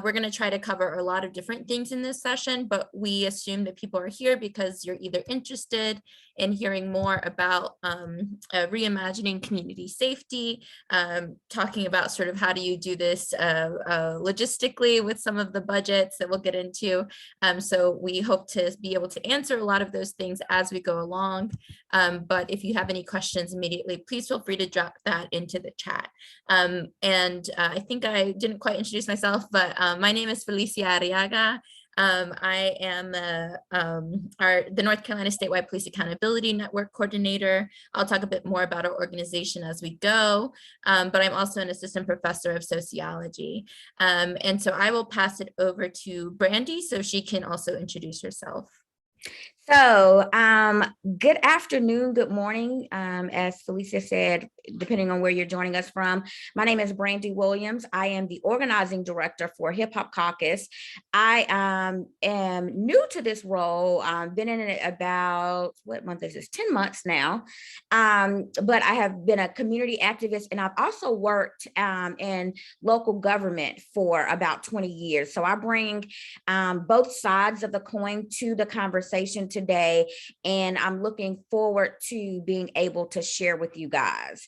We're going to try to cover a lot of different things in this session, but we assume that people are here because you're either interested in hearing more about reimagining community safety, talking about sort of how do you do this logistically with some of the budgets that we'll get into. So we hope to be able to answer a lot of those things as we go along. But if you have any questions immediately, please feel free to drop that into the chat. I think I didn't quite introduce myself, but my name is Felicia Arriaga. I am the North Carolina Statewide Police Accountability Network Coordinator. I'll talk a bit more about our organization as we go, but I'm also an assistant professor of sociology. And so I will pass it over to Brandy so she can also introduce herself. So good afternoon, good morning, as Felicia said, depending on where you're joining us from. My name is Brandy Williams. I am the organizing director for Hip Hop Caucus. I am new to this role. I've been in it about, what month is this? 10 months now. But I have been a community activist, and I've also worked in local government for about 20 years. So I bring both sides of the coin to the conversation today, and I'm looking forward to being able to share with you guys.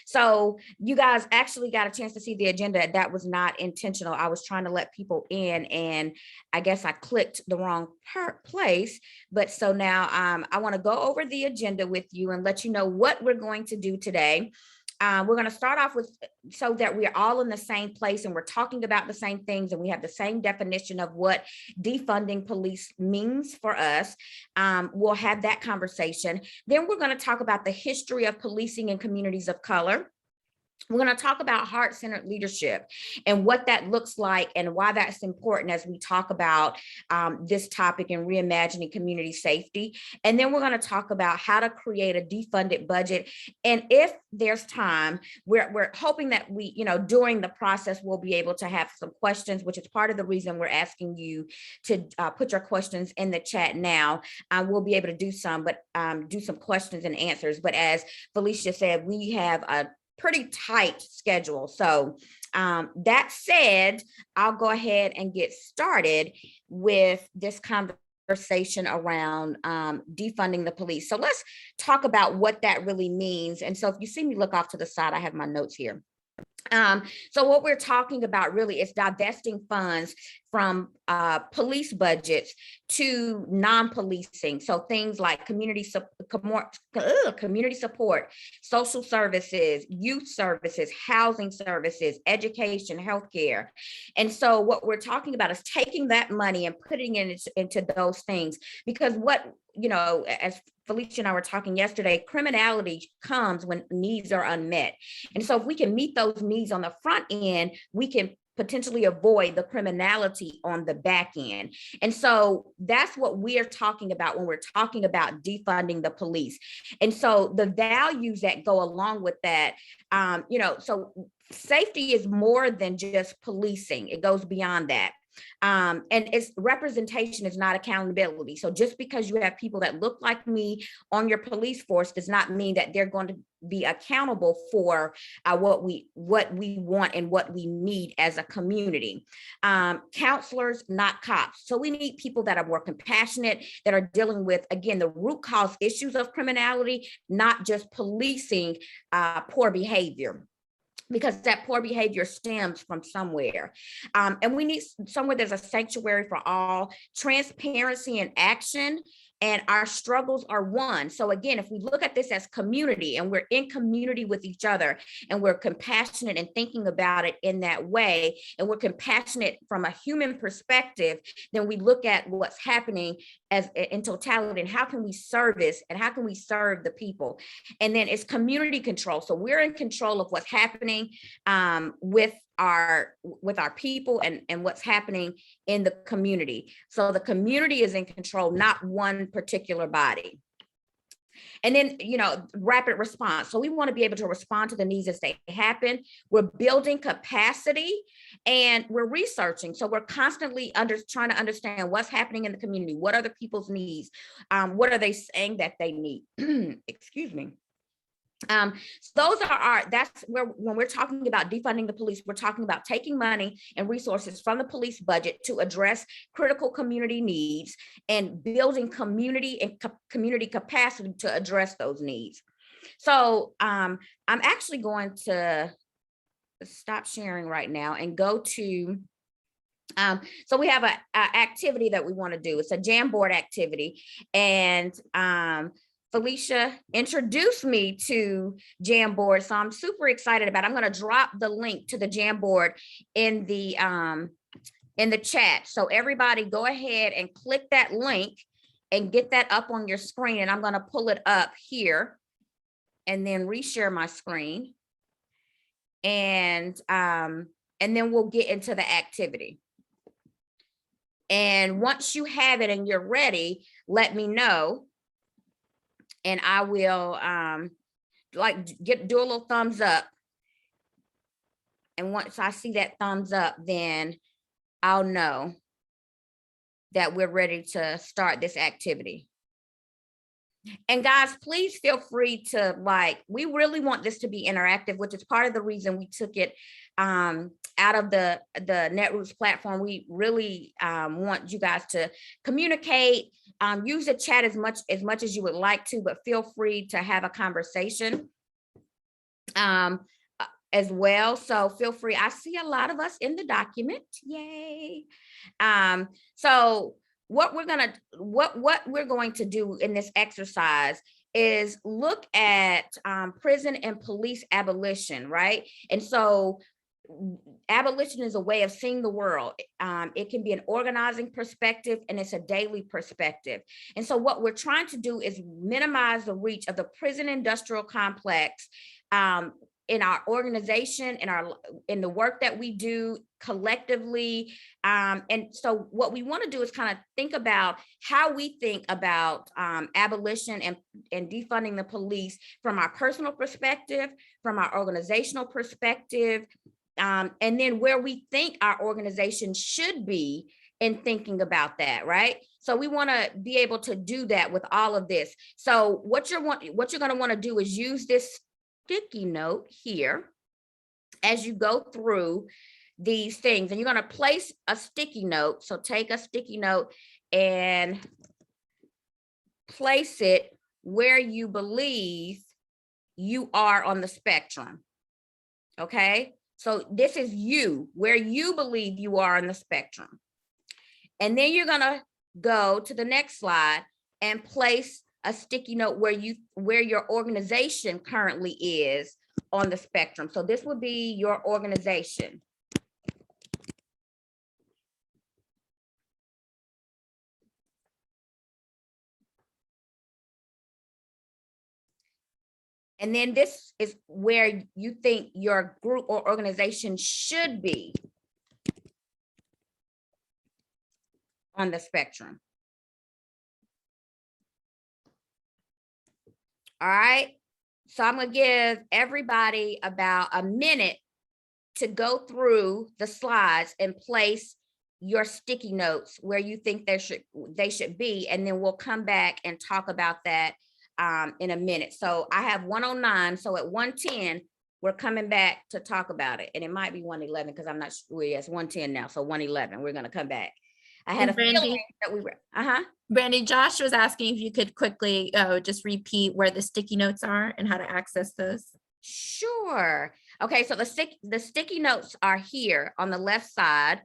So you guys actually got a chance to see the agenda. That was not intentional. I was trying to let people in, and I guess I clicked the wrong place. But so now I want to go over the agenda with you and let you know what we're going to do today. We're going to start off with, so that we're all in the same place and we're talking about the same things and we have the same definition of what defunding police means for us. We'll have that conversation. Then we're going to talk about the history of policing in communities of color. We're going to talk about heart-centered leadership and what that looks like and why that's important as we talk about this topic in reimagining community safety. And then we're going to talk about how to create a defunded budget. And if there's time, we're hoping that we, during the process, we'll be able to have some questions, which is part of the reason we're asking you to put your questions in the chat now. We'll be able to do some questions and answers. But as Felicia said, we have a pretty tight schedule. So that said, I'll go ahead and get started with this conversation around defunding the police. So let's talk about what that really means. And so if you see me look off to the side, I have my notes here. So what we're talking about really is divesting funds from police budgets to non-policing. So things like community support, social services, youth services, housing services, education, healthcare. And so what we're talking about is taking that money and putting it into those things, because as Felicia and I were talking yesterday, criminality comes when needs are unmet. And so if we can meet those needs on the front end, we can potentially avoid the criminality on the back end. And so that's what we're talking about when we're talking about defunding the police. And so the values that go along with that, so safety is more than just policing. It goes beyond that. And its representation is not accountability. So just because you have people that look like me on your police force does not mean that they're going to be accountable for what we want and what we need as a community. Counselors, not cops. So we need people that are more compassionate, that are dealing with, again, the root cause issues of criminality, not just policing poor behavior, because that poor behavior stems from somewhere. And we need somewhere there's a sanctuary for all, transparency and action, and our struggles are one. So again, if we look at this as community and we're in community with each other and we're compassionate and thinking about it in that way, and we're compassionate from a human perspective, then we look at what's happening as in totality and how can we service and how can we serve the people. And then it's community control. So we're in control of what's happening with our people and what's happening in the community. So the community is in control, not one particular body. And then, rapid response. So we want to be able to respond to the needs as they happen. We're building capacity and we're researching. So we're constantly trying to understand what's happening in the community. What are the people's needs? What are they saying that they need? Excuse me. So those are that's where, when we're talking about defunding the police, we're talking about taking money and resources from the police budget to address critical community needs and building community and community capacity to address those needs. So I'm actually going to stop sharing right now and go to, so we have a activity that we want to do. It's a Jamboard activity, and Felicia introduced me to Jamboard, so I'm super excited about it. I'm going to drop the link to the Jamboard in the chat. So everybody go ahead and click that link and get that up on your screen. And I'm going to pull it up here and then reshare my screen. And then we'll get into the activity. And once you have it and you're ready, let me know. And I will do a little thumbs up. And once I see that thumbs up, then I'll know that we're ready to start this activity. And guys, please feel free to, we really want this to be interactive, which is part of the reason we took it out of the Netroots platform. We really want you guys to communicate, use the chat as much as you would like to, but feel free to have a conversation as well. So feel free. I see a lot of us in the document. Yay. So what we're going to do in this exercise is look at prison and police abolition, right? And so abolition is a way of seeing the world. It can be an organizing perspective, and it's a daily perspective. And so what we're trying to do is minimize the reach of the prison industrial complex in our organization, in the work that we do collectively. And so what we want to do is kind of think about how we think about abolition and defunding the police from our personal perspective, from our organizational perspective, and then where we think our organization should be in thinking about that, right? So we want to be able to do that with all of this. So what you're going to want to do is use this sticky note here as you go through these things, and you're going to place a sticky note. So take a sticky note and place it where you believe you are on the spectrum. Okay, so this is you, where you believe you are on the spectrum. And then you're going to go to the next slide and place a sticky note where your organization currently is on the spectrum. So this would be your organization. And then this is where you think your group or organization should be on the spectrum. All right, so I'm gonna give everybody about a minute to go through the slides and place your sticky notes where you think they should be, and then we'll come back and talk about that in a minute. So I have 109, so at 110, we're coming back to talk about it. And it might be 111 because I'm not sure. Yes, 110 now, so 111, we're gonna come back. I had a feeling that we were, Brandy, Josh was asking if you could quickly just repeat where the sticky notes are and how to access those. Sure. Okay, so the sticky notes are here on the left side,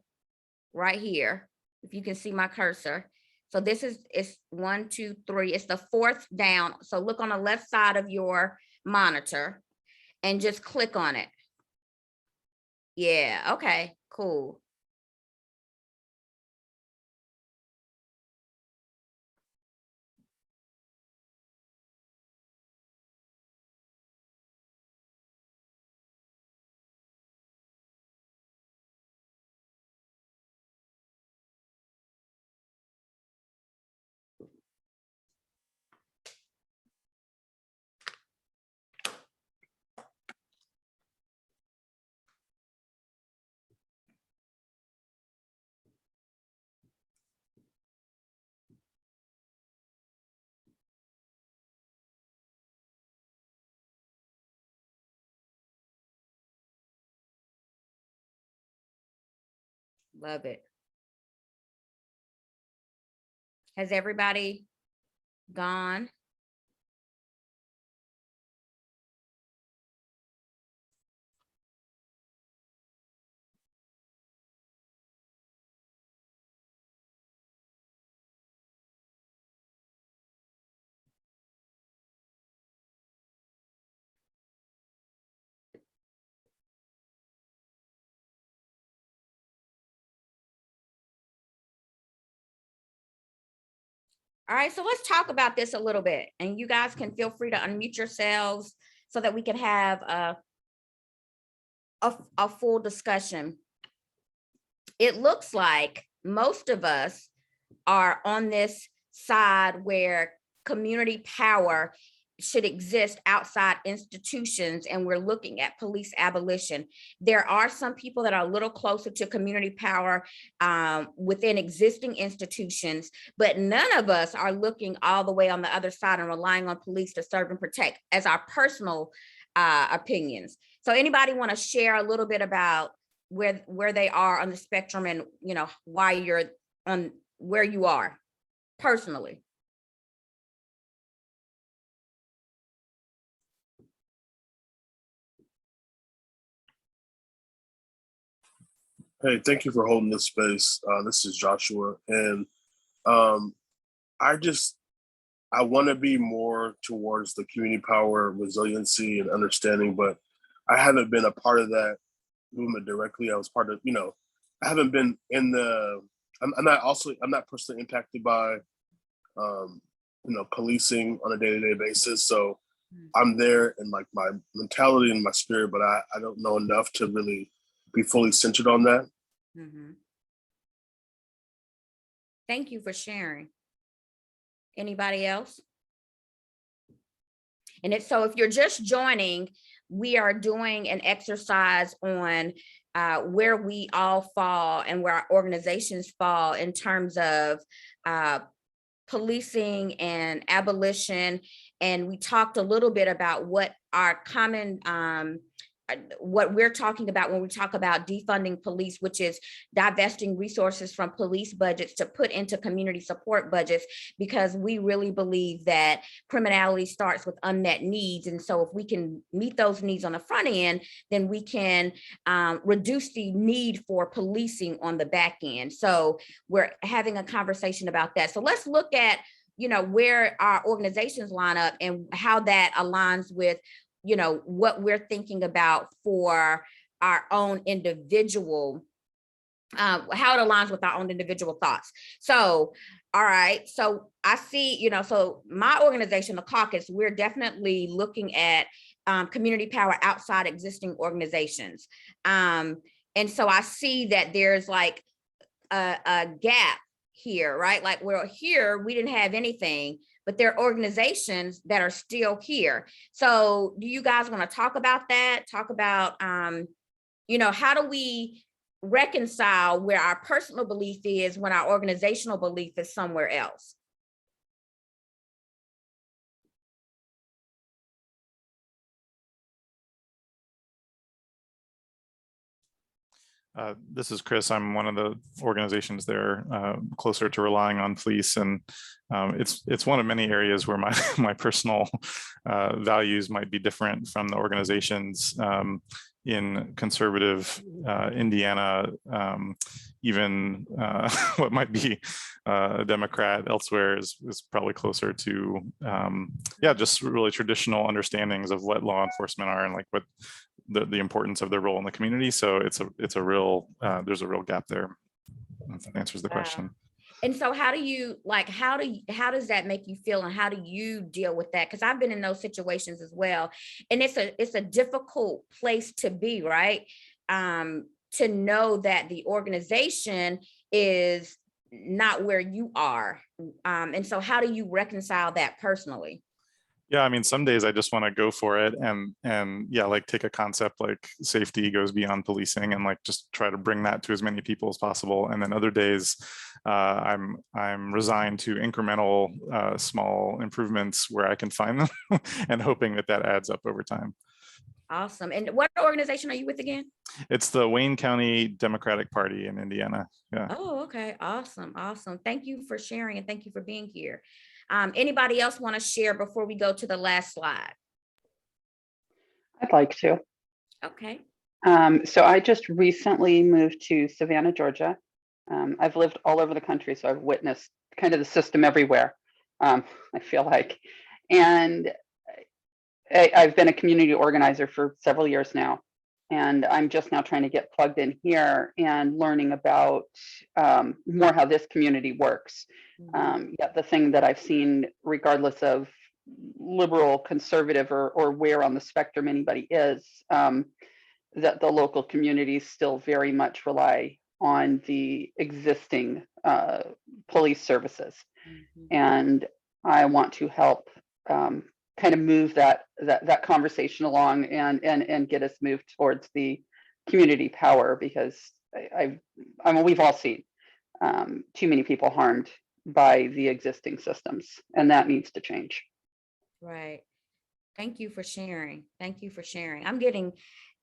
right here, if you can see my cursor. So this it's 1, 2, 3. It's the fourth down. So look on the left side of your monitor and just click on it. Yeah, okay, cool. Love it. Has everybody gone? All right, so let's talk about this a little bit, and you guys can feel free to unmute yourselves so that we can have a full discussion. It looks like most of us are on this side where community power should exist outside institutions, and we're looking at police abolition. There are some people that are a little closer to community power within existing institutions, but none of us are looking all the way on the other side and relying on police to serve and protect as our personal opinions. So anybody want to share a little bit about where they are on the spectrum, and why you're on where you are personally? Hey, thank you for holding this space. This is Joshua, and um, I want to be more towards the community power, resiliency, and understanding, but I haven't been a part of that movement directly. I was part of, I haven't been in the. I'm not personally impacted by, policing on a day-to-day basis. So I'm there in like my mentality and my spirit, but I don't know enough to really be fully centered on that. Mm-hmm. Thank you for sharing. Anybody else? And if you're just joining, we are doing an exercise on where we all fall and where our organizations fall in terms of policing and abolition. And we talked a little bit about what our common what we're talking about when we talk about defunding police, which is divesting resources from police budgets to put into community support budgets, because we really believe that criminality starts with unmet needs. And so if we can meet those needs on the front end, then we can reduce the need for policing on the back end. So we're having a conversation about that. So let's look at where our organizations line up and how that aligns with what we're thinking about for our own individual, how it aligns with our own individual thoughts. So, all right. So I see, so my organization, the caucus, we're definitely looking at community power outside existing organizations. And so I see that there's like a gap here, right? Like we're here, we didn't have anything, but there are organizations that are still here. So do you guys want to talk about that? Talk about, how do we reconcile where our personal belief is when our organizational belief is somewhere else? This is Chris. I'm one of the organizations there, closer to relying on police, and it's one of many areas where my personal values might be different from the organizations. In conservative Indiana, even what might be a Democrat elsewhere is probably closer to just really traditional understandings of what law enforcement are and like what the importance of their role in the community. So it's a real there's a real gap there. If that answers the question. And so how does that make you feel, and how do you deal with that? Because I've been in those situations as well, and it's a difficult place to be, right? To know that the organization is not where you are, and so how do you reconcile that personally? Yeah, I mean, some days I just want to go for it and yeah, like take a concept like safety goes beyond policing and like just try to bring that to as many people as possible. And then other days I'm resigned to incremental small improvements where I can find them and hoping that adds up over time. Awesome. And what organization are you with again? It's the Wayne County Democratic Party in Indiana. Yeah. Oh, okay. Awesome. Awesome. Thank you for sharing and thank you for being here. Anybody else want to share before we go to the last slide? I'd like to. Okay. So I just recently moved to Savannah, Georgia. I've lived all over the country, so I've witnessed kind of the system everywhere, I feel like. And I've been a community organizer for several years now. And I'm just now trying to get plugged in here and learning about more how this community works. Yet the thing that I've seen, regardless of liberal, conservative, or where on the spectrum anybody is, that the local communities still very much rely on the existing police services. And I want to help kind of move that conversation along and get us moved towards the community power, because I mean, we've all seen too many people harmed by the existing systems, and that needs to change. Right. Thank you for sharing. Thank you for sharing. I'm getting,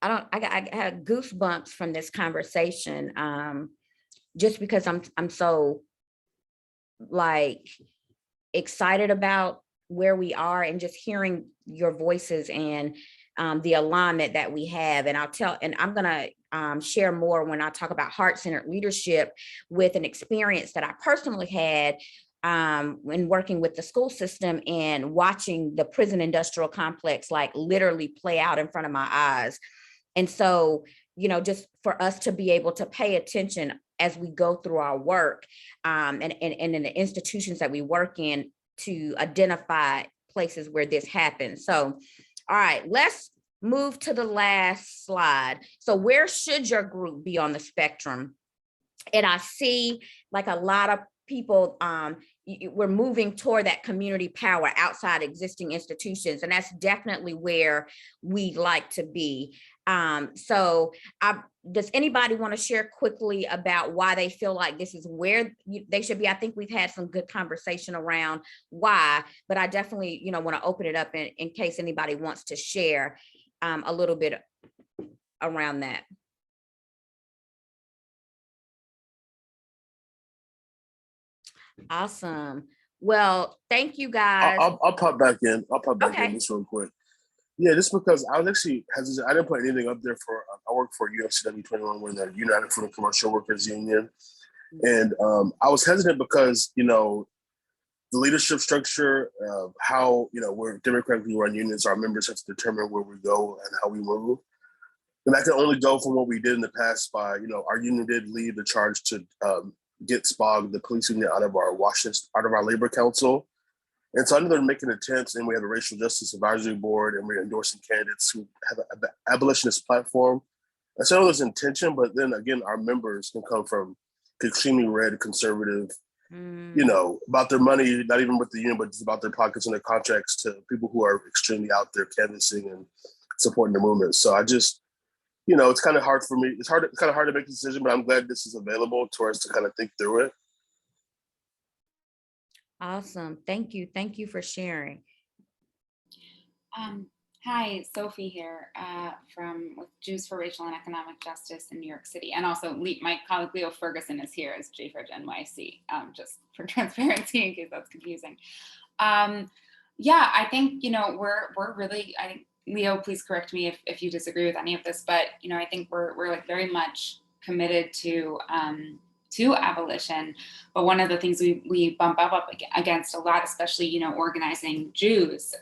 I had goosebumps from this conversation, just because I'm so like excited about where we are and just hearing your voices and the alignment that we have. And I'm gonna share more when I talk about heart-centered leadership, with an experience that I personally had when working with the school system and watching the prison industrial complex like literally play out in front of my eyes. And so, you know, just for us to be able to pay attention as we go through our work, and in the institutions that we work in, to identify places where this happens. So, all right, let's move to the last slide. So where should your group be on the spectrum? And I see like a lot of people, we're moving toward that community power outside existing institutions, and that's definitely where we'd like to be. So does anybody want to share quickly about why they feel like this is where they should be? I think we've had some good conversation around why, but I definitely, you know, want to open it up in case anybody wants to share a little bit around that. Awesome. Well, thank you guys. I'll pop back in. I'll pop back Okay. in just real quick. Yeah, just because I was actually hesitant. I didn't put anything up there for. I work for UFCW 21, we're the United for the Commercial Workers Union, and I was hesitant because, you know, the leadership structure, how, you know, we're democratically run unions. Our members have to determine where we go and how we move, and that can only go from what we did in the past by, you know, our union did lead the charge to get SPOG, the police union, out of our labor council. And so I know they're making attempts, and we have a racial justice advisory board, and we're endorsing candidates who have an abolitionist platform. And so there's intention, but then again, our members can come from extremely red, conservative, you know, about their money, not even with the union, but just about their pockets and their contracts, to people who are extremely out there canvassing and supporting the movement. So I just, you know, it's kind of hard for me. It's kind of hard to make a decision, but I'm glad this is available to us to kind of think through it. Awesome. Thank you. Thank you for sharing. Hi, Sophie here with Jews for Racial and Economic Justice in New York City. And also my colleague Leo Ferguson is here as JFRG NYC, just for transparency in case that's confusing. Yeah, I think, you know, we're really, I think, Leo, please correct me if you disagree with any of this, but, you know, I think we're like very much committed to abolition. But one of the things we bump up against a lot, especially, you know, organizing Jews,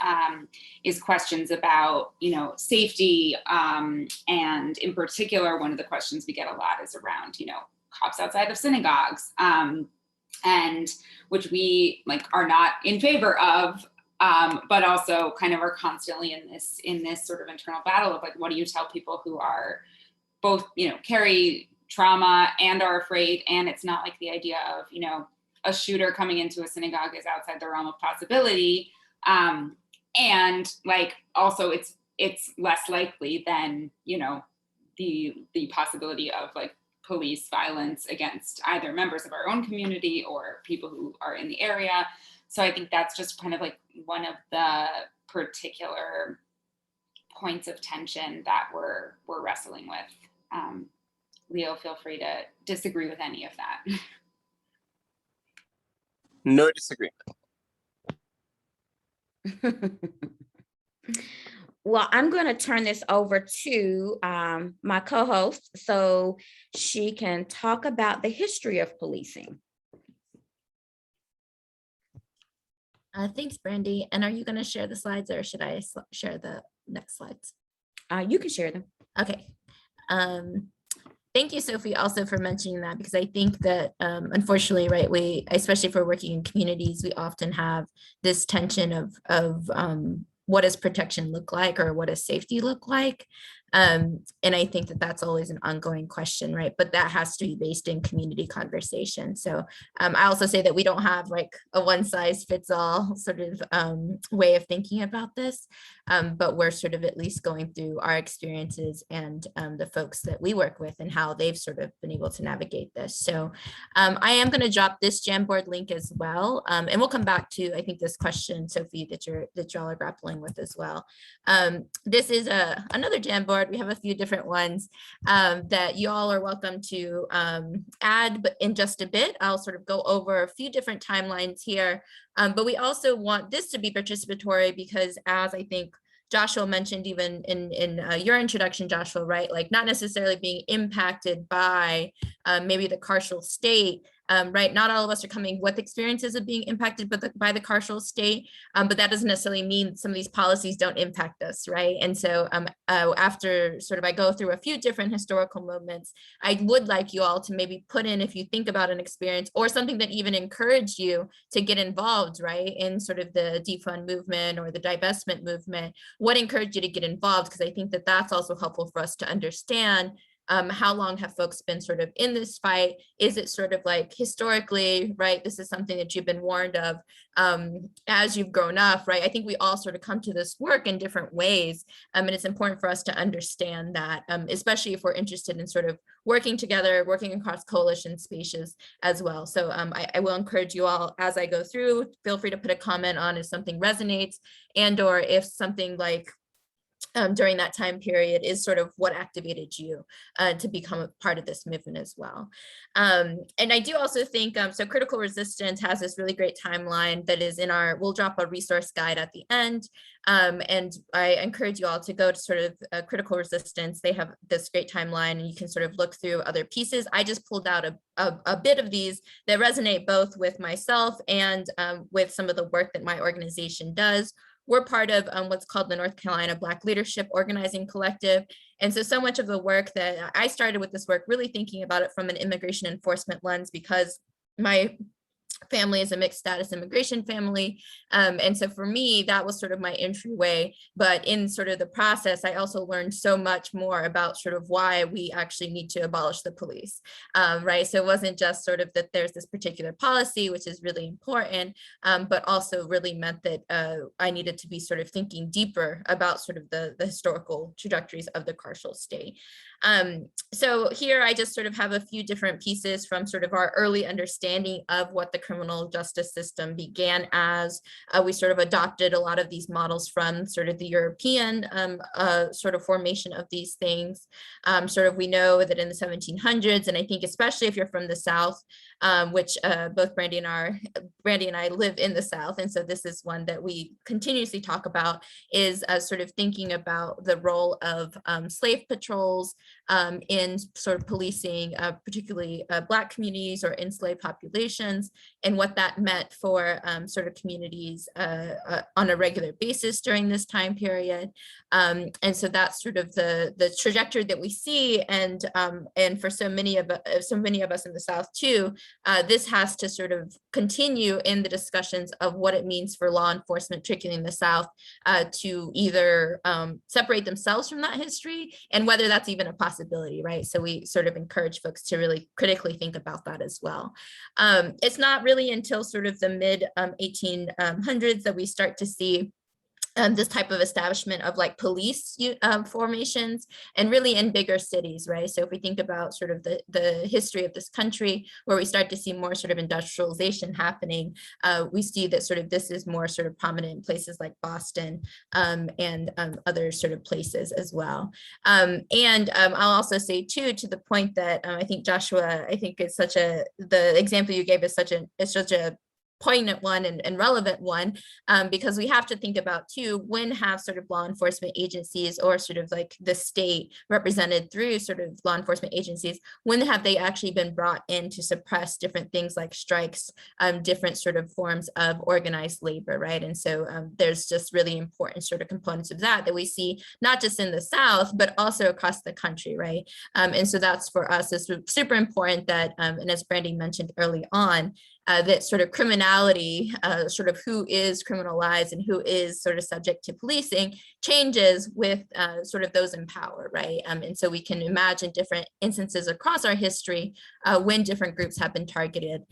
is questions about, you know, safety. And in particular, one of the questions we get a lot is around, you know, cops outside of synagogues, and which we like are not in favor of, but also kind of are constantly in this sort of internal battle of like, what do you tell people who are both, you know, carry trauma and are afraid, and it's not like the idea of, you know, a shooter coming into a synagogue is outside the realm of possibility, and like also it's less likely than, you know, the possibility of like police violence against either members of our own community or people who are in the area. So I think that's just kind of like one of the particular points of tension that we're wrestling with. Leo, feel free to disagree with any of that. No disagreement. Well, I'm going to turn this over to my co-host so she can talk about the history of policing. Thanks, Brandy. And are you going to share the slides, or should I share the next slides? You can share them. Okay. Thank you, Sophie, also for mentioning that, because I think that unfortunately, right, especially if we're working in communities, we often have this tension of what does protection look like, or what does safety look like? And I think that that's always an ongoing question, right? But that has to be based in community conversation. So I also say that we don't have like a one size fits all sort of way of thinking about this, but we're sort of at least going through our experiences and the folks that we work with and how they've sort of been able to navigate this. So I am going to drop this Jamboard link as well. And we'll come back to, I think, this question, Sophie, that y'all are grappling with as well. This is another Jamboard. We have a few different ones that you all are welcome to add, but in just a bit, I'll sort of go over a few different timelines here. But we also want this to be participatory because, as I think Joshua mentioned even in your introduction, Joshua, right? Like not necessarily being impacted by maybe the carceral state, right? Not all of us are coming with experiences of being impacted by the carceral state, but that doesn't necessarily mean some of these policies don't impact us, right? And so after sort of I go through a few different historical moments, I would like you all to maybe put in, if you think about an experience or something that even encouraged you to get involved, right? In sort of the defund movement or the divestment movement, what encouraged you to get involved? Because I think that that's also helpful for us to understand how long have folks been sort of in this fight? Is it sort of like historically, right? This is something that you've been warned of as you've grown up, right? I think we all sort of come to this work in different ways. And it's important for us to understand that, especially if we're interested in sort of working together, working across coalition spaces as well. So I will encourage you all as I go through, feel free to put a comment on if something resonates and or if something like during that time period is sort of what activated you to become a part of this movement as well. And I do also think, so Critical Resistance has this really great timeline that is in we'll drop a resource guide at the end. And I encourage you all to go to sort of Critical Resistance. They have this great timeline and you can sort of look through other pieces. I just pulled out a bit of these that resonate both with myself and with some of the work that my organization does. We're part of what's called the North Carolina Black Leadership Organizing Collective. And so much of the work that I started with this work, really thinking about it from an immigration enforcement lens, because my family is a mixed status immigration family. And so for me, that was sort of my entryway. But in sort of the process, I also learned so much more about sort of why we actually need to abolish the police, right? So it wasn't just sort of that there's this particular policy, which is really important, but also really meant that I needed to be sort of thinking deeper about sort of the historical trajectories of the carceral state. So here I just sort of have a few different pieces from sort of our early understanding of what the criminal justice system began as. We sort of adopted a lot of these models from sort of the European sort of formation of these things. Sort of we know that in the 1700s, and I think especially if you're from the South, which both Brandy and I live in the South, and so this is one that we continuously talk about, is sort of thinking about the role of slave patrols in sort of policing, particularly Black communities or enslaved populations, and what that meant for sort of communities on a regular basis during this time period. And so that's sort of the trajectory that we see, and for so many of us in the South too, this has to sort of continue in the discussions of what it means for law enforcement, particularly in the South, to either separate themselves from that history, and whether that's even a possibility, right? So we sort of encourage folks to really critically think about that as well. It's not really until sort of the mid 1800s that we start to see this type of establishment of like police formations, and really in bigger cities, right? So if we think about sort of the history of this country, where we start to see more sort of industrialization happening, we see that sort of this is more sort of prominent in places like Boston, and other sort of places as well. I'll also say too, to the point that I think Joshua, I think it's the example you gave is such a poignant one and relevant one, because we have to think about too, when have sort of law enforcement agencies, or sort of like the state represented through sort of law enforcement agencies, when have they actually been brought in to suppress different things like strikes, different sort of forms of organized labor, right? And so there's just really important sort of components of that we see, not just in the South, but also across the country, right? And so that's, for us, is super important that, and as Brandy mentioned early on, that sort of criminality, sort of who is criminalized and who is sort of subject to policing, changes with sort of those in power, right? And so we can imagine different instances across our history when different groups have been targeted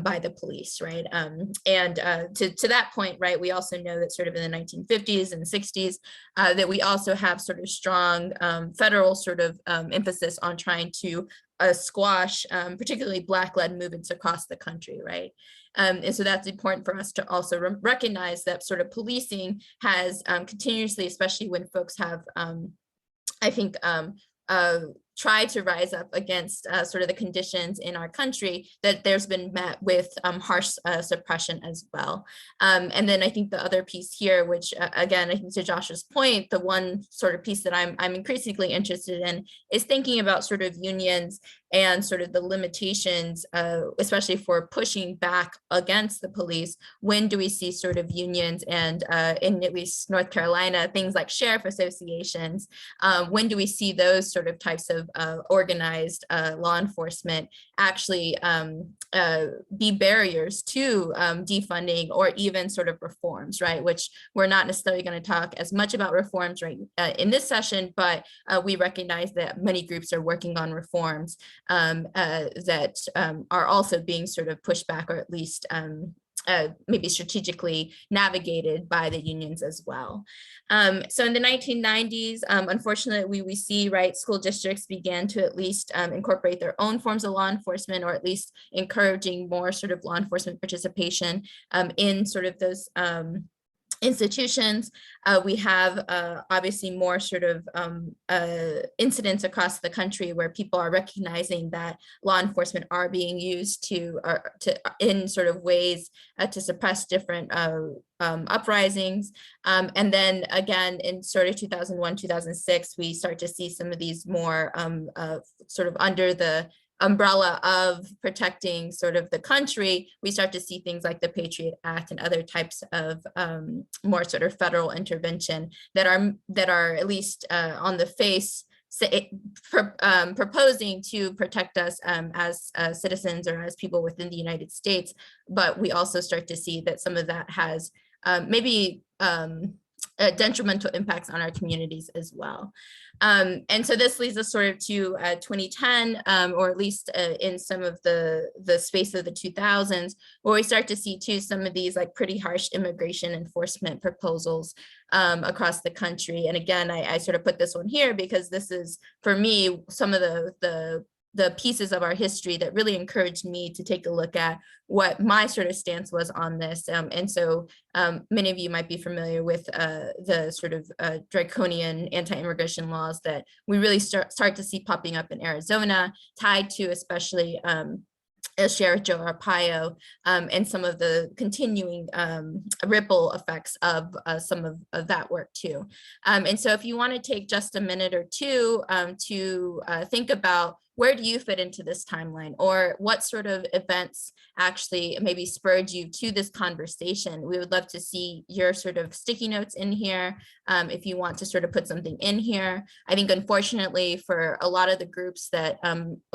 by the police, right? And to that point, right, we also know that sort of in the 1950s and 60s, that we also have sort of strong federal sort of emphasis on trying to squash particularly Black-led movements across the country, right? And so that's important for us to also recognize that sort of policing has continuously, especially when folks have, I think, tried to rise up against sort of the conditions in our country, that there's been met with harsh suppression as well. And then I think the other piece here, which again, I think to Josh's point, the one sort of piece that I'm increasingly interested in is thinking about sort of unions and sort of the limitations, especially for pushing back against the police. When do we see sort of unions, and in at least North Carolina, things like sheriff associations, when do we see those sort of types of organized law enforcement actually be barriers to defunding, or even sort of reforms, right? Which we're not necessarily going to talk as much about reforms right in this session, but we recognize that many groups are working on reforms that are also being sort of pushed back, or at least maybe strategically navigated by the unions as well. So in the 1990s, unfortunately, we see, right, school districts began to at least incorporate their own forms of law enforcement, or at least encouraging more sort of law enforcement participation in sort of those institutions. We have obviously more sort of incidents across the country where people are recognizing that law enforcement are being used in sort of ways to suppress different uprisings. And then again, in sort of 2001, 2006, we start to see some of these more sort of under the umbrella of protecting sort of the country, we start to see things like the Patriot Act and other types of more sort of federal intervention that are at least on the face proposing to protect us as citizens or as people within the United States. But we also start to see that some of that has maybe detrimental impacts on our communities as well. And so this leads us sort of to 2010, or at least in some of the space of the 2000s, where we start to see too some of these like pretty harsh immigration enforcement proposals across the country. And again, I sort of put this one here because this is, for me, some of the pieces of our history that really encouraged me to take a look at what my sort of stance was on this. And so many of you might be familiar with the sort of draconian anti-immigration laws that we really start to see popping up in Arizona, tied to especially Sheriff Joe Arpaio, and some of the continuing ripple effects of some of that work too. And so if you want to take just a minute or two to think about where do you fit into this timeline, or what sort of events actually maybe spurred you to this conversation, we would love to see your sort of sticky notes in here. If you want to sort of put something in here. I think unfortunately for a lot of the groups that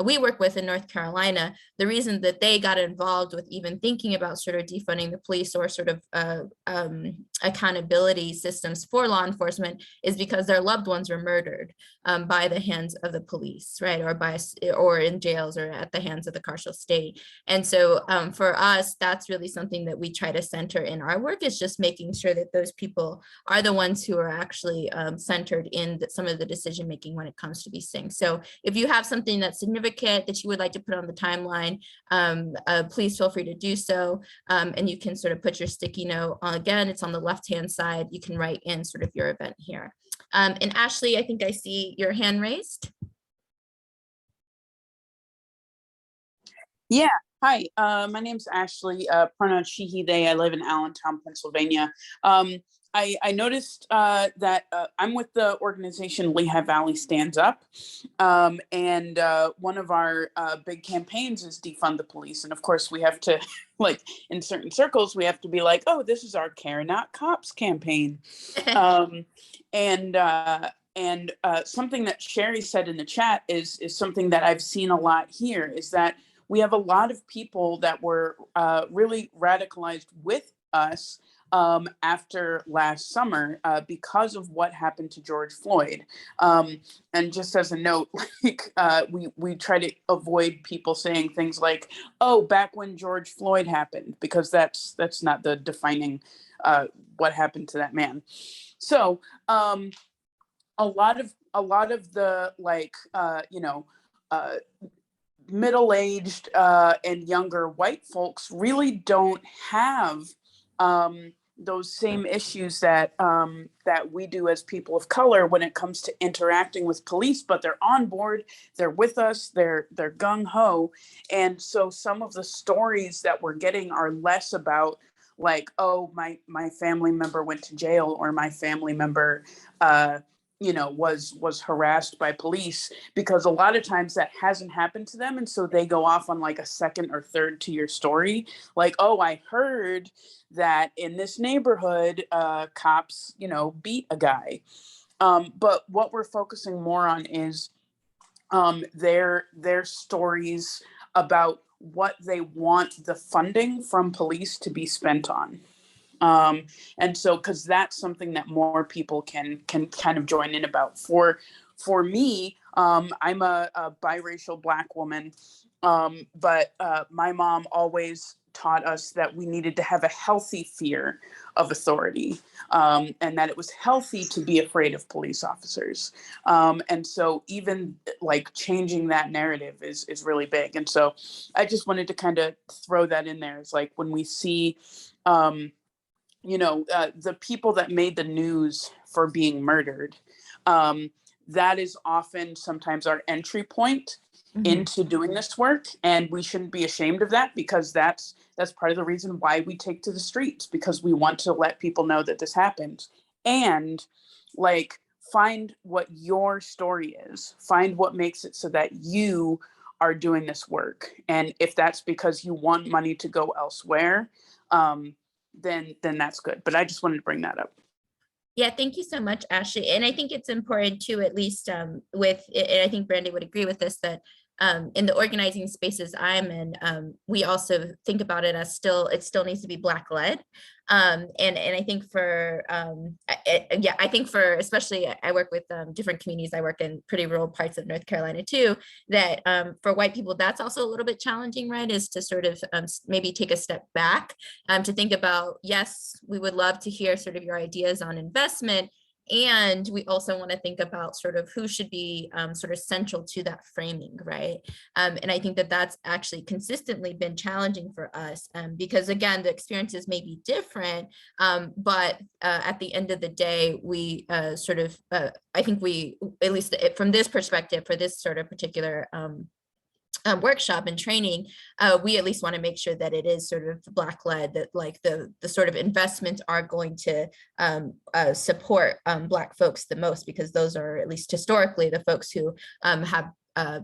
we work with in North Carolina, the reason that they got involved with even thinking about sort of defunding the police or sort of accountability systems for law enforcement is because their loved ones were murdered by the hands of the police, right? Or by or in jails or at the hands of the carceral state. And so for us, that's really something that we try to center in our work, is just making sure that those people are the ones who are actually centered in some of the decision making when it comes to these things. So if you have something that's significant that you would like to put on the timeline, please feel free to do so. And you can sort of put your sticky note on, again, it's on the left-hand side. You can write in sort of your event here. And Ashley, I think I see your hand raised. Yeah, hi, my name's Ashley, pronouns she, he, they. I live in Allentown, Pennsylvania. I noticed that I'm with the organization Lehigh Valley Stands Up. And one of our big campaigns is defund the police. And of course, we have to, like, in certain circles, we have to be like, oh, this is our Care Not Cops campaign. And something that Sherry said in the chat is something that I've seen a lot here, is that we have a lot of people that were really radicalized with us after last summer because of what happened to George Floyd. And just as a note, like we try to avoid people saying things like, "Oh, back when George Floyd happened," because that's not the defining what happened to that man. So a lot of the, like, middle-aged and younger white folks really don't have those same issues that that we do as people of color when it comes to interacting with police, but they're on board, they're with us, they're gung-ho. And so some of the stories that we're getting are less about, like, oh, my family member went to jail, or my family member was harassed by police, because a lot of times that hasn't happened to them. And so they go off on like a second or third tier story. Like, oh, I heard that in this neighborhood, cops, beat a guy. But what we're focusing more on is their stories about what they want the funding from police to be spent on. And so, because that's something that more people can kind of join in about. For me, I'm a biracial Black woman, but my mom always taught us that we needed to have a healthy fear of authority, and that it was healthy to be afraid of police officers. And so even like changing that narrative is really big. And so I just wanted to kind of throw that in there. It's like when we see the people that made the news for being murdered, that is often sometimes our entry point into doing this work. And we shouldn't be ashamed of that, because that's part of the reason why we take to the streets, because we want to let people know that this happened. And like, find what your story is, find what makes it so that you are doing this work. And if that's because you want money to go elsewhere, then that's good. But I just wanted to bring that up. Yeah, thank you so much, Ashley. And I think it's important too, at least and I think Brandy would agree with this, that in the organizing spaces I'm in, we also think about it as it still needs to be Black led. And I think for, I think for, especially I work with different communities. I work in pretty rural parts of North Carolina too, that for white people, that's also a little bit challenging, right? Is to sort of maybe take a step back to think about, yes, we would love to hear sort of your ideas on investment. And we also want to think about sort of who should be sort of central to that framing, right? And I think that that's actually consistently been challenging for us because, again, the experiences may be different, but at the end of the day, we sort of, I think we, at least from this perspective, for this sort of particular workshop and training, we at least want to make sure that it is sort of Black led, that like the sort of investments are going to support Black folks the most, because those are at least historically the folks who have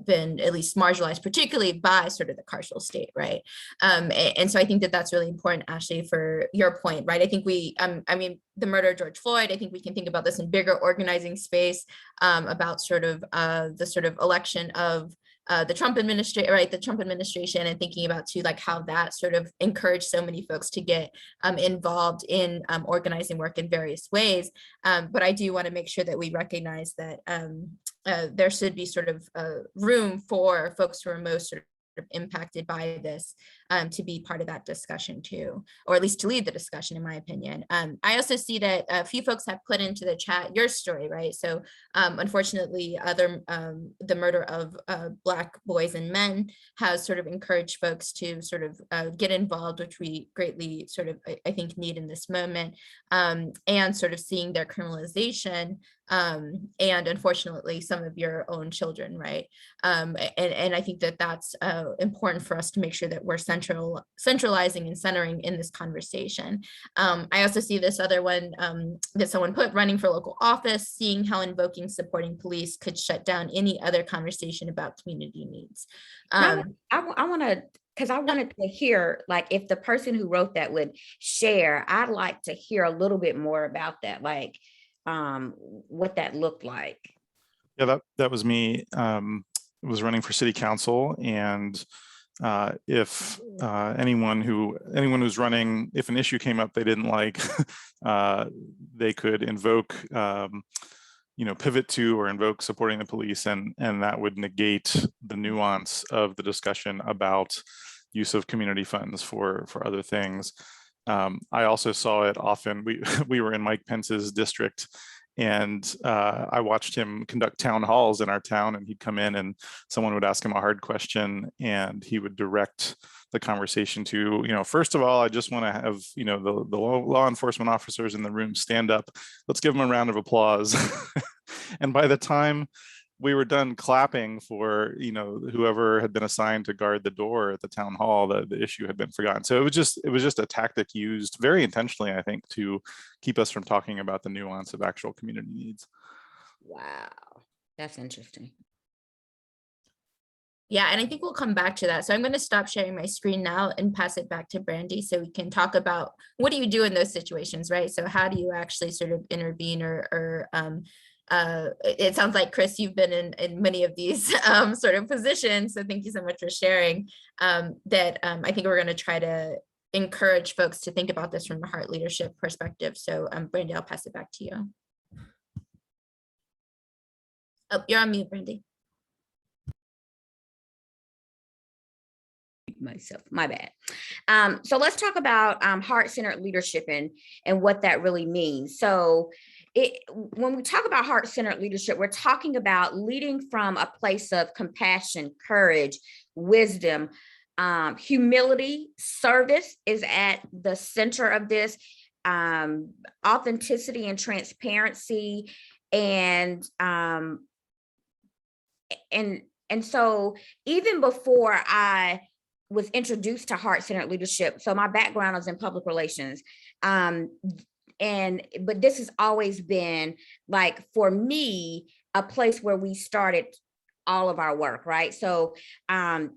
been at least marginalized, particularly by sort of the carceral state, right? And so I think that that's really important, Ashley, for your point, right? I think we, I mean, the murder of George Floyd, I think we can think about this in bigger organizing space about sort of the sort of election of the Trump administration, right? The Trump administration, and thinking about too, like how that sort of encouraged so many folks to get involved in organizing work in various ways. But I do want to make sure that we recognize that there should be sort of room for folks who are most sort of impacted by this to be part of that discussion too, or at least to lead the discussion, in my opinion. I also see that a few folks have put into the chat your story, right? So unfortunately, the murder of Black boys and men has sort of encouraged folks to sort of get involved, which we greatly sort of, I think, need in this moment, and sort of seeing their criminalization, and unfortunately some of your own children, right? And I think that that's important for us to make sure that we're centralizing and centering in this conversation. I also see this other one that someone put, running for local office, seeing how invoking supporting police could shut down any other conversation about community needs. I want to, because I wanted to hear, like, if the person who wrote that would share, I'd like to hear a little bit more about that, like what that looked like. Yeah, that was me. Was running for city council, and if anyone who's running, if an issue came up they didn't like, they could invoke, pivot to or invoke supporting the police, and that would negate the nuance of the discussion about use of community funds for other things. I also saw it often. We were in Mike Pence's district, and I watched him conduct town halls in our town, and he'd come in and someone would ask him a hard question and he would direct the conversation to, first of all, I just want to have, the law enforcement officers in the room stand up. Let's give them a round of applause. And by the time we were done clapping for, whoever had been assigned to guard the door at the town hall, the issue had been forgotten. So it was just a tactic used very intentionally, I think, to keep us from talking about the nuance of actual community needs. Wow, that's interesting. Yeah, and I think we'll come back to that. So I'm going to stop sharing my screen now and pass it back to Brandy so we can talk about what do you do in those situations, right? So how do you actually sort of intervene or it sounds like, Chris, you've been in many of these sort of positions. So thank you so much for sharing that. I think we're going to try to encourage folks to think about this from a heart leadership perspective. So Brandy, I'll pass it back to you. Oh, you're on mute, Brandy. Myself, my bad. So let's talk about heart-centered leadership and what that really means. So when we talk about heart-centered leadership, we're talking about leading from a place of compassion, courage, wisdom, humility. Service is at the center of this, authenticity and transparency, and so even before I was introduced to heart-centered leadership, so my background is in public relations, but this has always been, like, for me, a place where we started all of our work, right? So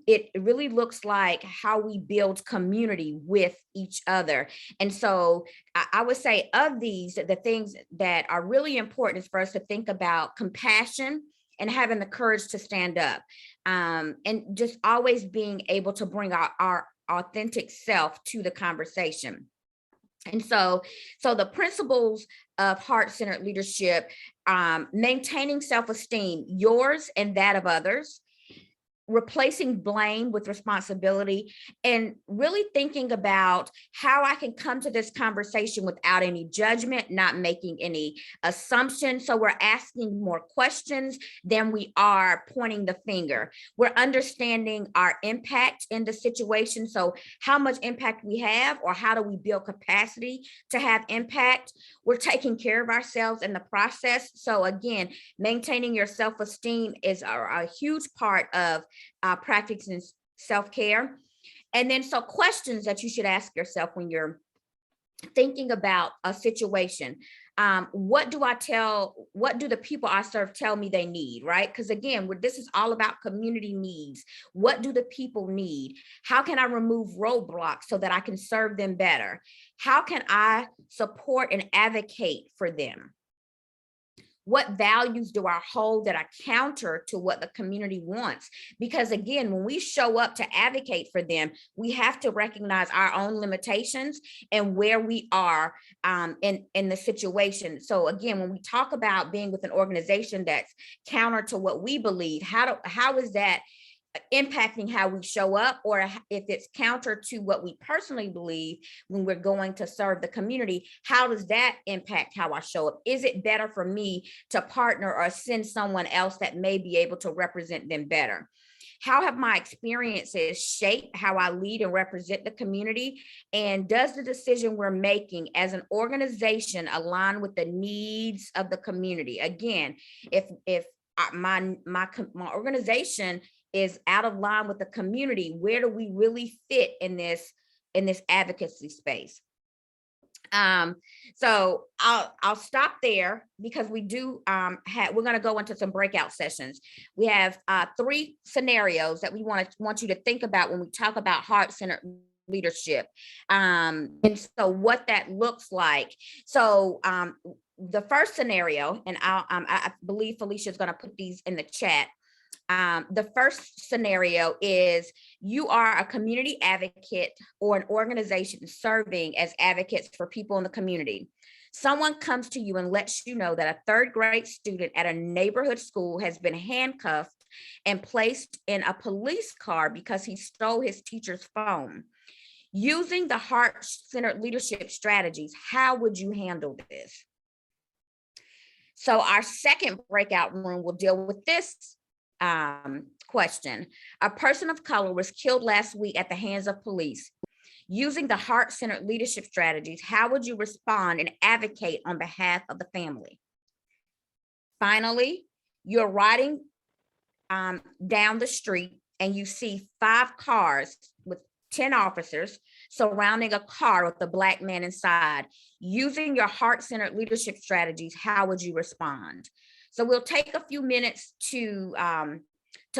it really looks like how we build community with each other. And so I would say of these, the things that are really important is for us to think about compassion and having the courage to stand up, and just always being able to bring our authentic self to the conversation. And so the principles of heart-centered leadership, maintaining self-esteem, yours and that of others, replacing blame with responsibility, and really thinking about how I can come to this conversation without any judgment, not making any assumptions. So we're asking more questions than we are pointing the finger. We're understanding our impact in the situation. So how much impact we have, or how do we build capacity to have impact? We're taking care of ourselves in the process. So again, maintaining your self-esteem is a huge part of practicing self-care. And then so questions that you should ask yourself when you're thinking about a situation. What do the people I serve tell me they need, right? Because again, this is all about community needs. What do the people need? How can I remove roadblocks so that I can serve them better? How can I support and advocate for them? What values do I hold that are counter to what the community wants? Because again, when we show up to advocate for them, we have to recognize our own limitations and where we are in the situation. So again, when we talk about being with an organization that's counter to what we believe, how is that impacting how we show up, or if it's counter to what we personally believe when we're going to serve the community, how does that impact how I show up? Is it better for me to partner or send someone else that may be able to represent them better? How have my experiences shaped how I lead and represent the community? And does the decision we're making as an organization align with the needs of the community? Again, if my organization is out of line with the community, where do we really fit in this advocacy space? So I'll stop there because we do we're going to go into some breakout sessions. We have 3 scenarios that we want you to think about when we talk about heart-centered leadership, and so what that looks like. So the first scenario, and I believe Felicia is going to put these in the chat. The first scenario is you are a community advocate or an organization serving as advocates for people in the community. Someone comes to you and lets you know that a 3rd grade student at a neighborhood school has been handcuffed and placed in a police car because he stole his teacher's phone. Using the heart-centered leadership strategies, how would you handle this? So our second breakout room will deal with this question. A person of color was killed last week at the hands of police. Using the heart-centered leadership strategies, how would you respond and advocate on behalf of the family? Finally, you're riding down the street and you see 5 cars with 10 officers surrounding a car with a Black man inside. Using your heart-centered leadership strategies, how would you respond? So we'll take a few minutes to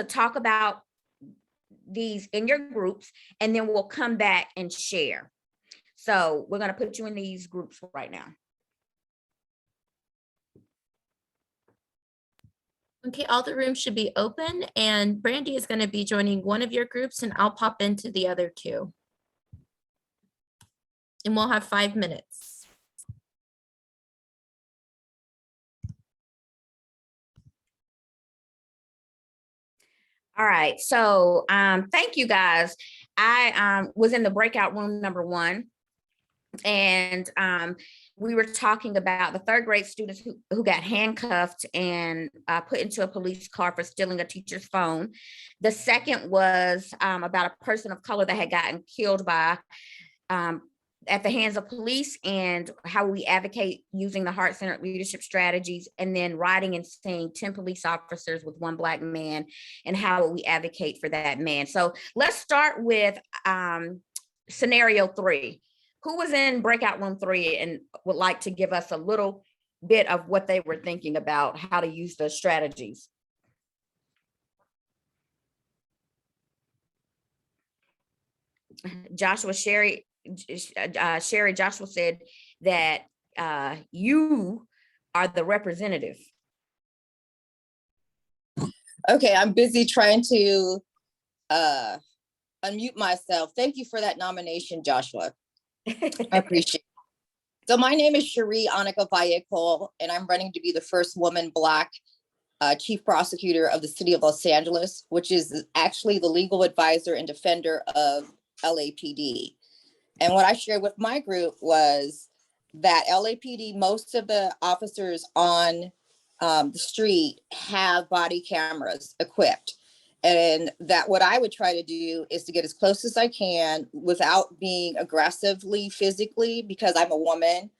talk about these in your groups, and then we'll come back and share. So we're going to put you in these groups right now. Okay, all the rooms should be open, and Brandy is going to be joining one of your groups, and I'll pop into the other 2. And we'll have 5 minutes. All right, so thank you guys. I was in the breakout room number 1, and we were talking about the 3rd grade students who got handcuffed and put into a police car for stealing a teacher's phone. The second was about a person of color that had gotten killed by at the hands of police, and how we advocate using the heart-centered leadership strategies, and then riding and seeing 10 police officers with 1 Black man, and how we advocate for that man. So let's start with scenario 3. Who was in breakout room 3 and would like to give us a little bit of what they were thinking about how to use the strategies? Joshua, Sherry, Joshua said that you are the representative. Okay, I'm busy trying to unmute myself. Thank you for that nomination, Joshua. I appreciate it. So my name is Cherie Annika Vallejo, and I'm running to be the first woman Black chief prosecutor of the city of Los Angeles, which is actually the legal advisor and defender of LAPD. And what I shared with my group was that LAPD, most of the officers on the street have body cameras equipped. And that what I would try to do is to get as close as I can without being aggressively physically, because I'm a woman.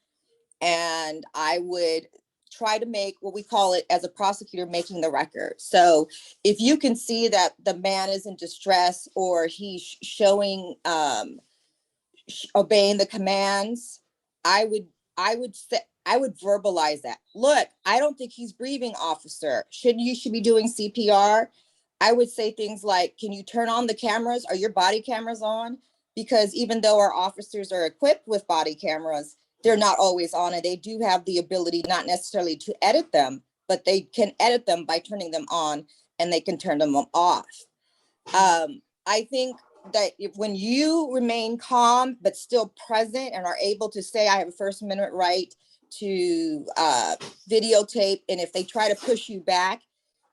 And I would try to make what we call it as a prosecutor, making the record. So if you can see that the man is in distress or he's showing obeying the commands, I would verbalize that. Look, I don't think he's breathing, officer. You should be doing CPR. I would say things like, can you turn on the cameras? Are your body cameras on? Because even though our officers are equipped with body cameras, they're not always on, and they do have the ability not necessarily to edit them, but they can edit them by turning them on, and they can turn them off. I think that when you remain calm, but still present and are able to say, I have a First Amendment right to videotape, and if they try to push you back,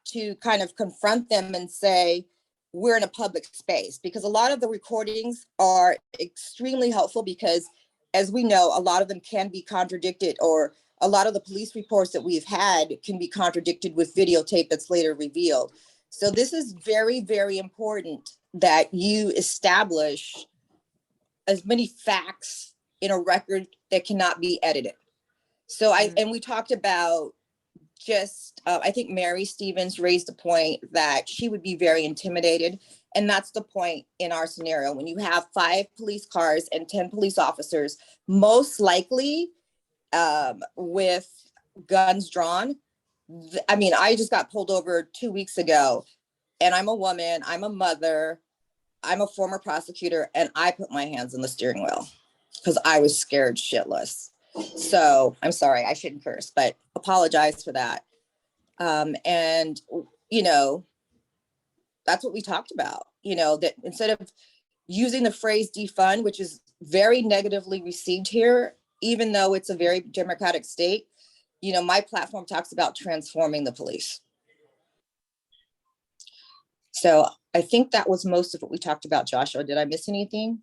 to kind of confront them and say, we're in a public space, because a lot of the recordings are extremely helpful, because as we know, a lot of them can be contradicted, or a lot of the police reports that we've had can be contradicted with videotape that's later revealed. So this is very, very important that you establish as many facts in a record that cannot be edited. So and we talked about just, I think Mary Stevens raised the point that she would be very intimidated. And that's the point in our scenario. When you have 5 police cars and 10 police officers, most likely with guns drawn. I mean, I just got pulled over 2 weeks ago, and I'm a woman, I'm a mother, I'm a former prosecutor, and I put my hands on the steering wheel because I was scared shitless. So I'm sorry, I shouldn't curse, but apologize for that. And, you know, that's what we talked about, you know, that instead of using the phrase defund, which is very negatively received here, even though it's a very democratic state, you know, my platform talks about transforming the police. So I think that was most of what we talked about, Joshua. Did I miss anything?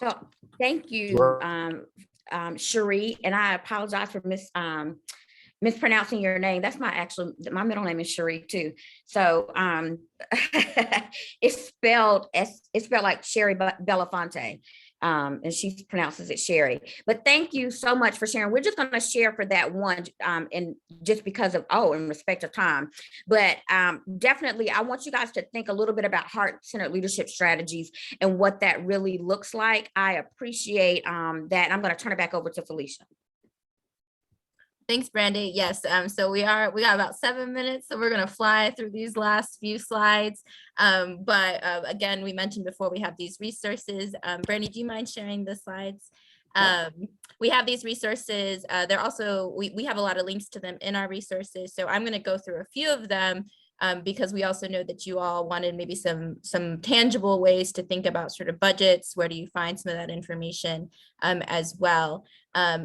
So thank you, Cherie, and I apologize for mispronouncing your name. That's my middle name is Cherie too. So it's spelled like Sherry Belafonte. And she pronounces it Sherry. But thank you so much for sharing. We're just going to share for that one, and just because of in respect of time. But definitely, I want you guys to think a little bit about heart-centered leadership strategies and what that really looks like. I appreciate that. I'm going to turn it back over to Felicia. Thanks, Brandy. Yes, so we got about 7 minutes, so we're going to fly through these last few slides. But again, we mentioned before we have these resources. Brandy, do you mind sharing the slides? We have these resources. They're also, we have a lot of links to them in our resources. So I'm going to go through a few of them because we also know that you all wanted maybe some tangible ways to think about sort of budgets. Where do you find some of that information as well?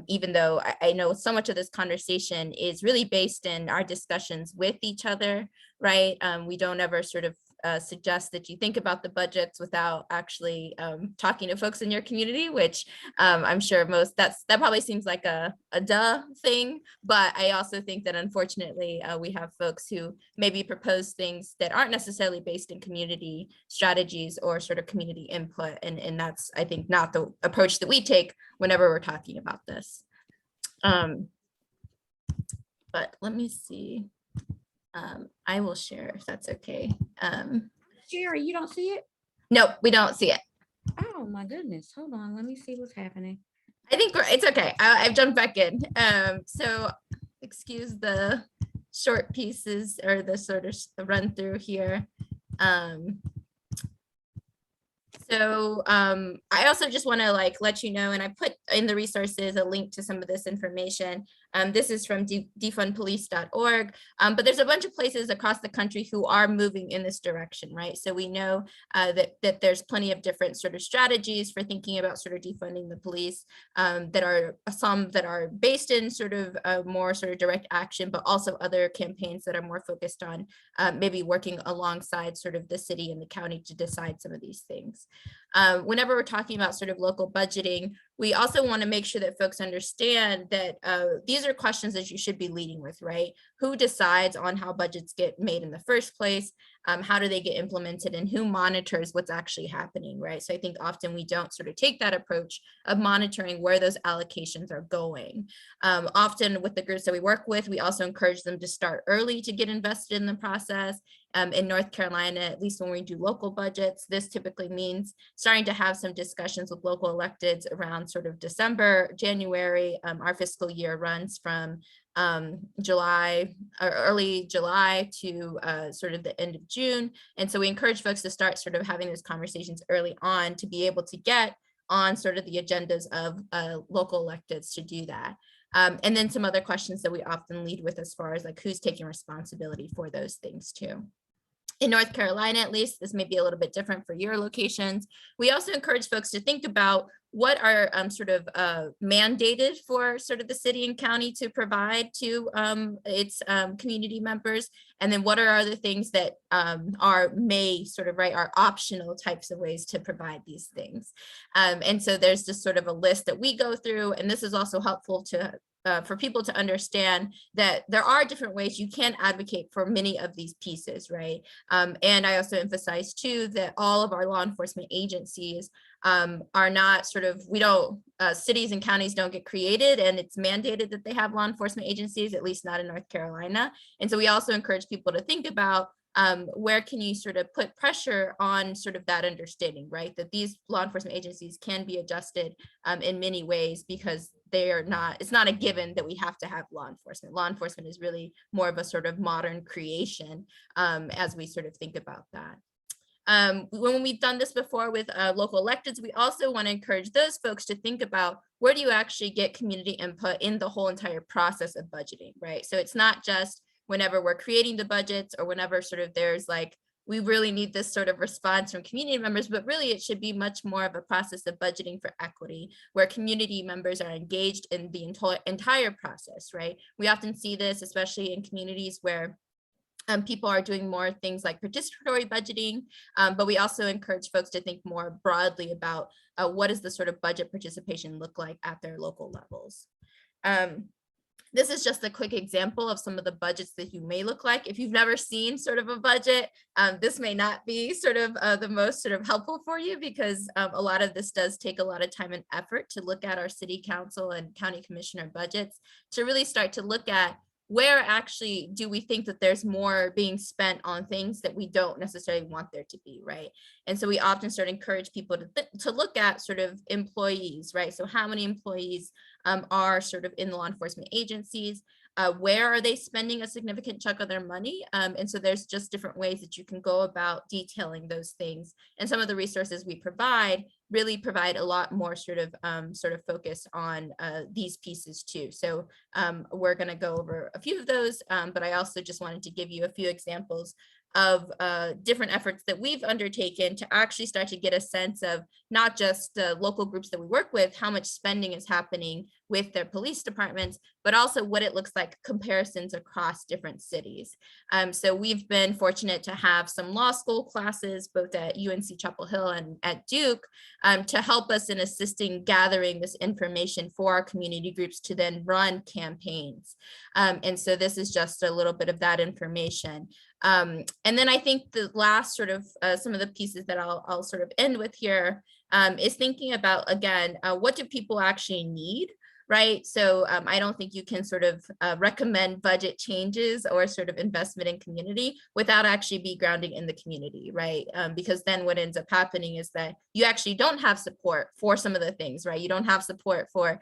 Even though I know so much of this conversation is really based in our discussions with each other, right? We don't ever sort of suggest that you think about the budgets without actually talking to folks in your community, which I'm sure that probably seems like a duh thing, but I also think that unfortunately we have folks who maybe propose things that aren't necessarily based in community strategies or sort of community input, and that's, I think, not the approach that we take whenever we're talking about this. But let me see. I will share if that's okay. Sherry, you don't see it? No, we don't see it. Oh my goodness. Hold on. Let me see what's happening. I think it's okay. I've jumped back in. So excuse the short pieces or the sort of run through here. So I also just want to let you know, and I put in the resources a link to some of this information. This is from defundpolice.org, but there's a bunch of places across the country who are moving in this direction, right? So we know that there's plenty of different sort of strategies for thinking about sort of defunding the police, that are some that are based in sort of more sort of direct action, but also other campaigns that are more focused on maybe working alongside sort of the city and the county to decide some of these things. Whenever we're talking about sort of local budgeting, we also want to make sure that folks understand that these are questions that you should be leading with, right? Who decides on how budgets get made in the first place? How do they get implemented, and who monitors what's actually happening, right? So I think often we don't sort of take that approach of monitoring where those allocations are going. Often with the groups that we work with, we also encourage them to start early to get invested in the process. In North Carolina, at least when we do local budgets, this typically means starting to have some discussions with local electeds around sort of December, January. Our fiscal year runs from July or early July to sort of the end of June. And so we encourage folks to start sort of having those conversations early on to be able to get on sort of the agendas of local electeds to do that. And then some other questions that we often lead with as far as like who's taking responsibility for those things too. In North Carolina, at least, this may be a little bit different for your locations. We also encourage folks to think about what are sort of mandated for sort of the city and county to provide to its community members, and then what are other things that are optional types of ways to provide these things. And so there's just sort of a list that we go through, and this is also helpful to for people to understand that there are different ways you can advocate for many of these pieces, right? And I also emphasize too that all of our law enforcement agencies are not sort of, cities and counties don't get created and it's mandated that they have law enforcement agencies, at least not in North Carolina. And so we also encourage people to think about where can you sort of put pressure on sort of that understanding, right? That these law enforcement agencies can be adjusted in many ways, because it's not a given that we have to have law enforcement. Law enforcement is really more of a sort of modern creation as we sort of think about that. When we've done this before with local electeds, we also want to encourage those folks to think about where do you actually get community input in the whole entire process of budgeting, right? So it's not just whenever we're creating the budgets or whenever sort of there's like, we really need this sort of response from community members, but really it should be much more of a process of budgeting for equity, where community members are engaged in the entire process, right? We often see this, especially in communities where people are doing more things like participatory budgeting, but we also encourage folks to think more broadly about what does the sort of budget participation look like at their local levels. This is just a quick example of some of the budgets that you may look like. If you've never seen sort of a budget, this may not be sort of the most sort of helpful for you, because a lot of this does take a lot of time and effort to look at our city council and county commissioner budgets to really start to look at where actually do we think that there's more being spent on things that we don't necessarily want there to be, right? And so we often sort of encourage people to look at sort of employees, right? So how many employees are sort of in the law enforcement agencies? Where are they spending a significant chunk of their money? And so there's just different ways that you can go about detailing those things. And some of the resources we provide really provide a lot more sort of focus on these pieces too. So we're going to go over a few of those, but I also just wanted to give you a few examples of different efforts that we've undertaken to actually start to get a sense of not just the local groups that we work with, how much spending is happening with their police departments, but also what it looks like comparisons across different cities. So we've been fortunate to have some law school classes, both at UNC Chapel Hill and at Duke, to help us in assisting gathering this information for our community groups to then run campaigns. And so this is just a little bit of that information. And then I think the last sort of some of the pieces that I'll sort of end with here is thinking about, again, what do people actually need? Right. So I don't think you can sort of recommend budget changes or sort of investment in community without actually be grounding in the community. Right. Because then what ends up happening is that you actually don't have support for some of the things. Right. You don't have support for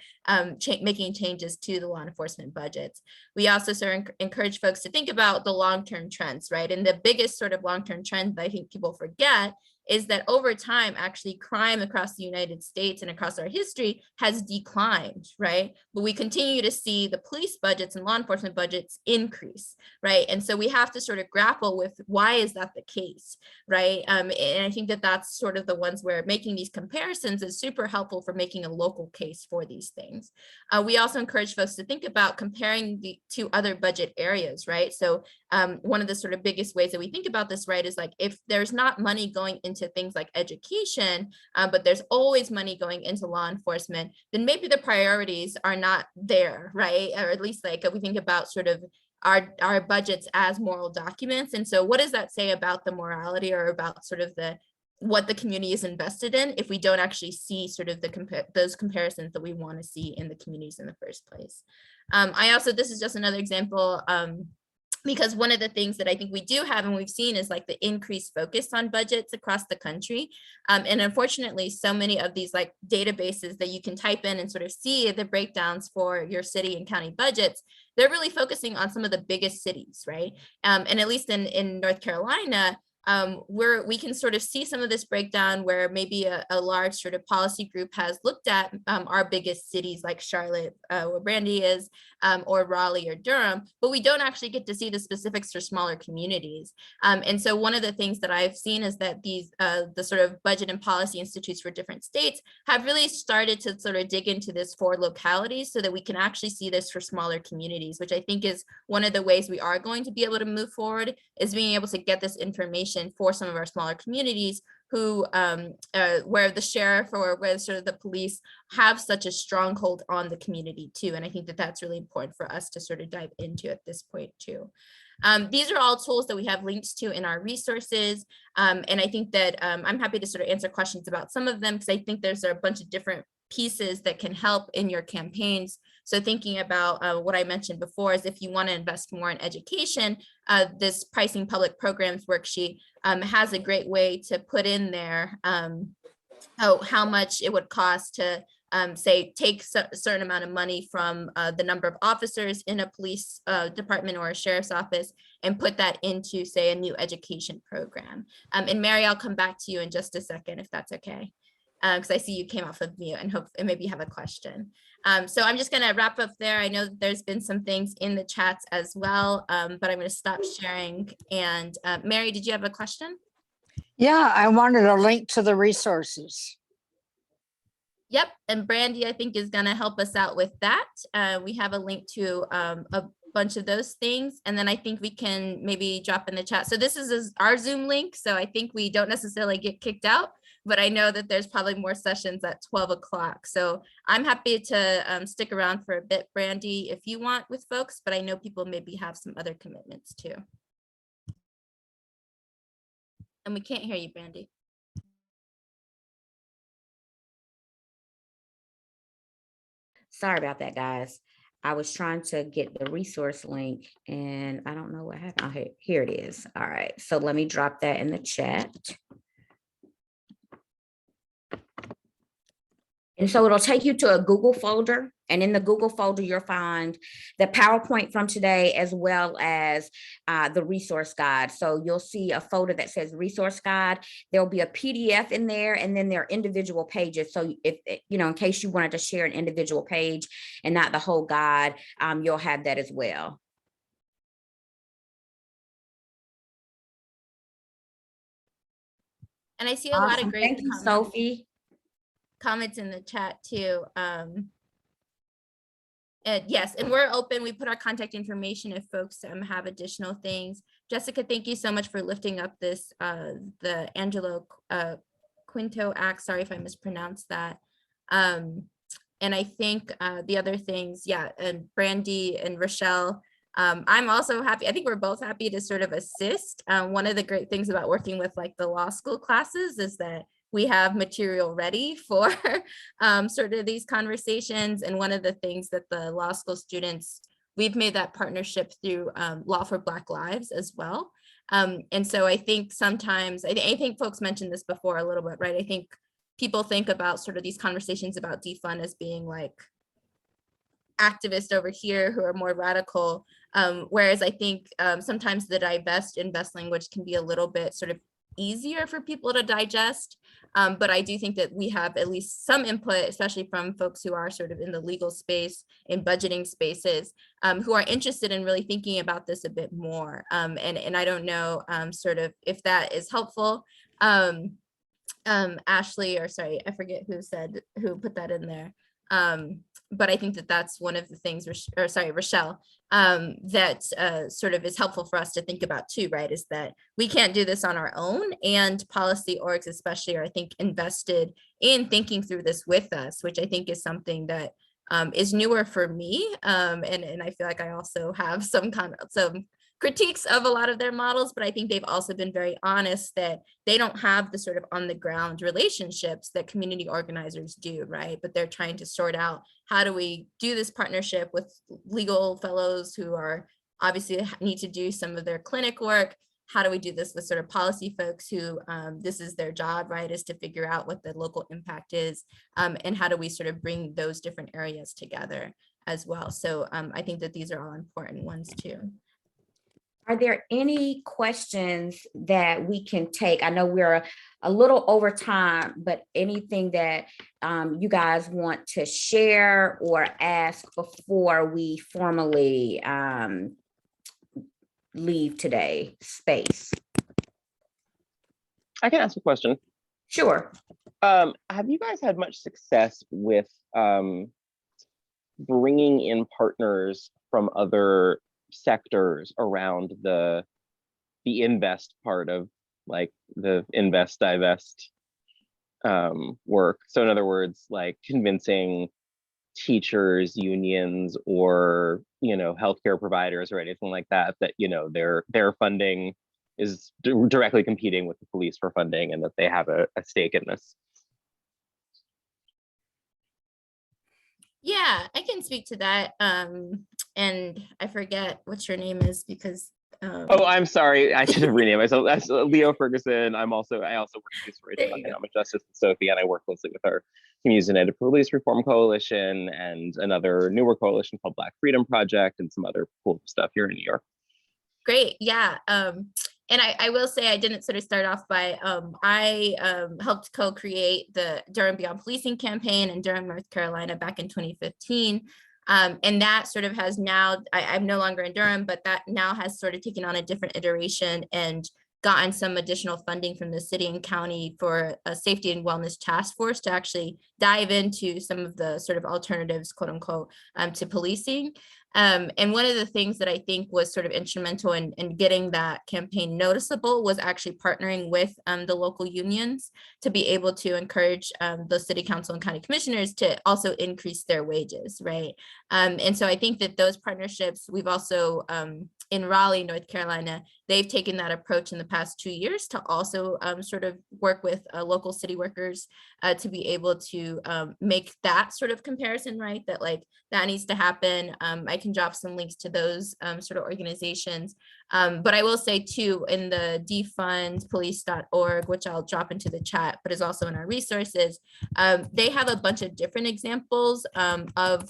making changes to the law enforcement budgets. We also sort of encourage folks to think about the long-term trends. Right. And the biggest sort of long-term trend that I think people forget is that over time, actually crime across the United States and across our history has declined, right? But we continue to see the police budgets and law enforcement budgets increase, right? And so we have to sort of grapple with why is that the case, right? And I think that that's sort of the ones where making these comparisons is super helpful for making a local case for these things. We also encourage folks to think about comparing the two other budget areas, right? So one of the sort of biggest ways that we think about this, right, is like if there's not money going into things like education, but there's always money going into law enforcement, then maybe the priorities are not there, right? Or at least like we think about sort of our budgets as moral documents. And so what does that say about the morality or about sort of what the community is invested in if we don't actually see sort of those comparisons that we want to see in the communities in the first place? This is just another example, because one of the things that I think we do have and we've seen is like the increased focus on budgets across the country. And unfortunately, so many of these like databases that you can type in and sort of see the breakdowns for your city and county budgets, they're really focusing on some of the biggest cities, right? And at least in North Carolina, we can sort of see some of this breakdown where maybe a large sort of policy group has looked at our biggest cities like Charlotte, where Brandy is, or Raleigh or Durham, but we don't actually get to see the specifics for smaller communities. And so one of the things that I've seen is that these the sort of budget and policy institutes for different states have really started to sort of dig into this for localities so that we can actually see this for smaller communities, which I think is one of the ways we are going to be able to move forward, is being able to get this information for some of our smaller communities who where the sheriff or where sort of the police have such a stronghold on the community too. And I think that that's really important for us to sort of dive into at this point too. These are all tools that we have links to in our resources. And I think that I'm happy to sort of answer questions about some of them because I think there's a bunch of different pieces that can help in your campaigns. So thinking about what I mentioned before is if you want to invest more in education, this pricing public programs worksheet has a great way to put in there how much it would cost to say take a certain amount of money from the number of officers in a police department or a sheriff's office and put that into, say, a new education program. And Mary, I'll come back to you in just a second if that's okay, because I see you came off of mute and hope and maybe you have a question. So I'm just going to wrap up there. I know that there's been some things in the chats as well, but I'm going to stop sharing. And Mary, did you have a question? Yeah, I wanted a link to the resources. Yep, and Brandy, I think, is going to help us out with that. We have a link to a bunch of those things, and then I think we can maybe drop in the chat. So this is our Zoom link, so I think we don't necessarily get kicked out, but I know that there's probably more sessions at 12 o'clock. So I'm happy to stick around for a bit, Brandy, if you want with folks, but I know people maybe have some other commitments too. And we can't hear you, Brandy. Sorry about that, guys. I was trying to get the resource link and I don't know what happened. Oh, here it is. All right, so let me drop that in the chat. And so it'll take you to a Google folder, and in the Google folder, you'll find the PowerPoint from today, as well as the resource guide. So you'll see a folder that says resource guide. There'll be a PDF in there, and then there are individual pages. So if, you know, in case you wanted to share an individual page and not the whole guide, you'll have that as well. And I see a lot of great Thank you, Sophie. Comments in the chat too. And yes, and we're open. We put our contact information if folks have additional things. Jessica, thank you so much for lifting up this the Angelo Quinto Act. Sorry if I mispronounced that. And I think the other things, yeah, and Brandy and Rochelle, I'm also happy. I think we're both happy to sort of assist. One of the great things about working with like the law school classes is that we have material ready for sort of these conversations. And one of the things that the law school students, we've made that partnership through Law for Black Lives as well. And so I think sometimes, I think folks mentioned this before a little bit, right? I think people think about sort of these conversations about defund as being like activists over here who are more radical. Whereas I think sometimes the divest invest language can be a little bit sort of easier for people to digest. But I do think that we have at least some input, especially from folks who are sort of in the legal space, in budgeting spaces, who are interested in really thinking about this a bit more. And I don't know sort of if that is helpful. Ashley, or sorry, I forget who put that in there. But I think that that's one of the things, or sorry, Rochelle, that sort of is helpful for us to think about too, right? Is that we can't do this on our own, and policy orgs especially are, I think, invested in thinking through this with us, which I think is something that is newer for me. And I feel like I also have some critiques of a lot of their models, but I think they've also been very honest that they don't have the sort of on the ground relationships that community organizers do, right? But they're trying to sort out, how do we do this partnership with legal fellows who are obviously need to do some of their clinic work? How do we do this with sort of policy folks who this is their job, right, is to figure out what the local impact is, and how do we sort of bring those different areas together as well? So I think that these are all important ones too. Are there any questions that we can take? I know we're a little over time, but anything that you guys want to share or ask before we formally leave today space? I can ask a question. Sure. Have you guys had much success with bringing in partners from other sectors around the invest part of like the invest divest work? So in other words, like convincing teachers, unions, or healthcare providers or anything like that their funding is directly competing with the police for funding and that they have a stake in this. Yeah, I can speak to that. And I forget what your name is because oh, I'm sorry. I should have renamed myself. That's Leo Ferguson. I also work at Youth for Racial and Economic Justice with Sophie, and I work closely with our Communities United Police Reform Coalition and another newer coalition called Black Freedom Project and some other cool stuff here in New York. Great. Yeah. And I will say I didn't sort of start off by, I helped co-create the Durham Beyond Policing campaign in Durham, North Carolina back in 2015. And that sort of has now, I'm no longer in Durham, but that now has sort of taken on a different iteration and gotten some additional funding from the city and county for a safety and wellness task force to actually dive into some of the sort of alternatives, quote unquote, to policing. And one of the things that I think was sort of instrumental in getting that campaign noticeable was actually partnering with the local unions to be able to encourage the city council and county commissioners to also increase their wages, right? And so I think that those partnerships, we've also in Raleigh, North Carolina, they've taken that approach in the past 2 years to also sort of work with local city workers to be able to make that sort of comparison, right? That like that needs to happen. I can drop some links to those sort of organizations. But I will say too, in the defundpolice.org, which I'll drop into the chat, but is also in our resources, they have a bunch of different examples of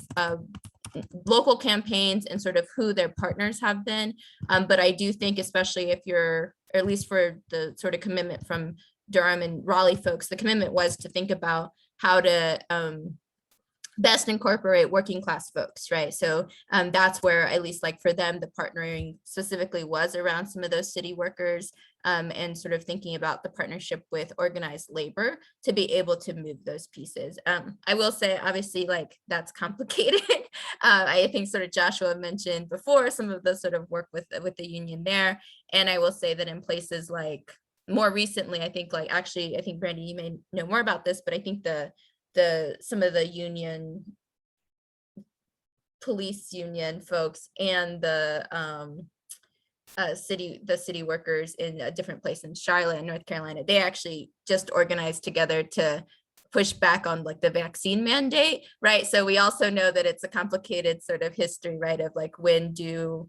local campaigns and sort of who their partners have been. But I do think, especially if you're, or at least for the sort of commitment from Durham and Raleigh folks, the commitment was to think about how to best incorporate working class folks, right? So that's where, at least like for them, the partnering specifically was around some of those city workers and sort of thinking about the partnership with organized labor to be able to move those pieces. I will say, obviously, like that's complicated. I think sort of Joshua mentioned before some of the sort of work with the union there. And I will say that in places like more recently, I think like actually, I think Brandy, you may know more about this, but I think some of the union police union folks and the city workers in a different place in Charlotte, North Carolina, they actually just organized together to push back on like the vaccine mandate, right? So we also know that it's a complicated sort of history, right, of like when do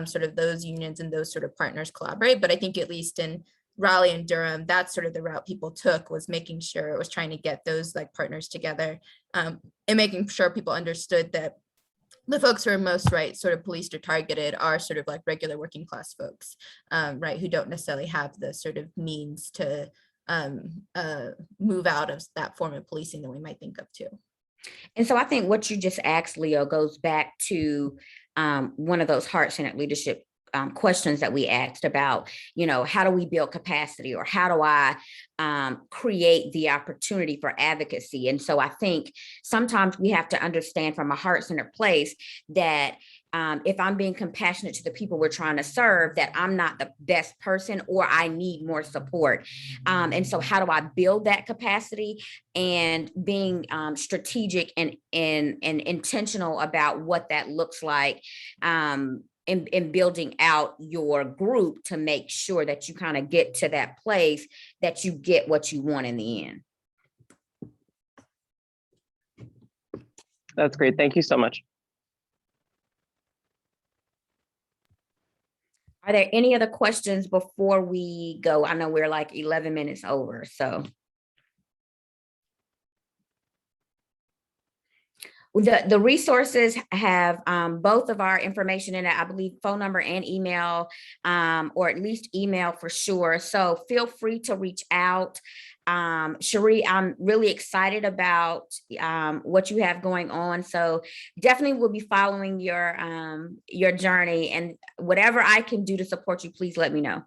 sort of those unions and those sort of partners collaborate. But I think at least in Raleigh and Durham, that's sort of the route people took, was making sure it was trying to get those like partners together and making sure people understood that the folks who are most sort of policed or targeted are sort of like regular working class folks, right, who don't necessarily have the sort of means to move out of that form of policing that we might think of too. And so I think what you just asked, Leo, goes back to one of those heart-centered leadership questions that we asked about, how do we build capacity, or how do I create the opportunity for advocacy? And so I think sometimes we have to understand from a heart-centered place that if I'm being compassionate to the people we're trying to serve, that I'm not the best person or I need more support. And so how do I build that capacity, and being strategic and intentional about what that looks like in building out your group to make sure that you kind of get to that place that you get what you want in the end. That's great. Thank you so much. Are there any other questions before we go? I know we're like 11 minutes over, so. The resources have both of our information in it, I believe phone number and email, or at least email for sure. So feel free to reach out. Cherie, I'm really excited about what you have going on. So definitely will be following your journey, and whatever I can do to support you, please let me know.